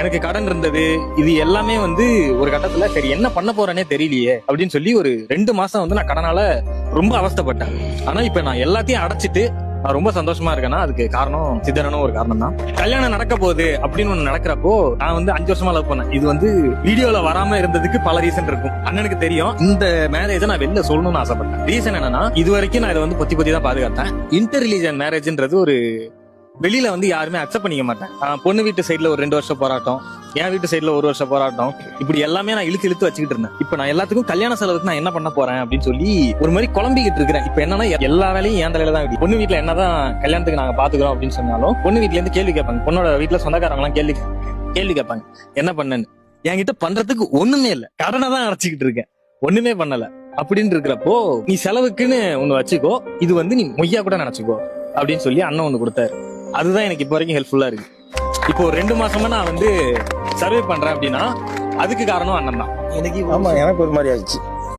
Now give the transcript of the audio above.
எனக்கு கடன் இருந்தது. இது எல்லாமே வந்து ஒரு கட்டத்துல சரி என்ன பண்ண போறேனே தெரியலையே அப்படின்னு சொல்லி ஒரு 2 மாசம் வந்து நான் கடனால ரொம்ப அவஸ்தைப்பட்டேன். ஆனா இப்ப நான் எல்லாத்தையும் அடைச்சிட்டு நான் ரொம்ப சந்தோஷமா இருக்கேன்னா அதுக்கு காரணம் சித்தரனும் ஒரு காரணம் தான். கல்யாணம் நடக்க போகுது அப்படின்னு ஒண்ணு நடக்கிறப்போ நான் வந்து 5 வருஷமா லவ் பண்ணேன். இது வந்து வீடியோல வராம இருந்ததுக்கு பல ரீசன் இருக்கும். அண்ணனுக்கு தெரியும் இந்த மேரேஜை நான் வெளில சொல்லணும்னு ஆசைப்பட்டேன். ரீசன் என்னன்னா இது வரைக்கும் நான் இதை வந்து பொத்தி தான் பாதுகாத்தேன். இன்டர் ரிலீஜன் மேரேஜ்ன்றது ஒரு வெளியில வந்து யாருமே அக்செப்ட் பண்ணிக்க மாட்டேன். பொண்ணு வீட்டு சைட்ல ஒரு 2 வருஷம் போராட்டம், என் வீட்டு சைட்ல 1 வருஷம் போராட்டம், இப்படி எல்லாமே நான் இழுத்து வச்சுக்கிட்டு இருந்தேன். இப்ப நான் எல்லாத்துக்கும் கல்யாண செலவுக்கு நான் என்ன பண்ண போறேன் அப்படின்னு சொல்லி ஒரு மாதிரி குழம்பிக்கிட்டு இருக்கிறேன். இப்ப என்னன்னா எல்லா வேலையும் என் தலையில தான். பொண்ணு வீட்டுல என்னதான் கல்யாணத்துக்கு நாங்க பாத்துக்கிறோம் அப்படின்னு சொன்னாலும் பொண்ணு வீட்டுல இருந்து கேள்வி கேட்பாங்க. பொண்ணோட வீட்டுல சொந்தக்காரங்க எல்லாம் கேள்வி கேட்பாங்க என்ன பண்ணேன்னு. என்கிட்ட பண்றதுக்கு ஒண்ணுமே இல்ல, கடனை தான் அடைச்சிக்கிட்டு இருக்கேன், ஒண்ணுமே பண்ணல. அப்படின்னு இருக்கிறப்போ நீ செலவுக்குன்னு ஒண்ணு வச்சுக்கோ, இது வந்து நீ மொய்யா கூட நினைச்சுக்கோ அப்படின்னு சொல்லி அண்ணன் ஒண்ணு கொடுத்தாரு. அதுதான் எனக்கு இப்போ வரைக்கும் ஹெல்ப்ஃபுல்லா இருக்கு. இப்போ 2 மாசமா நான் வந்து சர்வே பண்றேன் அப்படின்னா அதுக்கு காரணம் அண்ணன் தான். எனக்கு ஒரு மாதிரி ஆயிடுச்சு.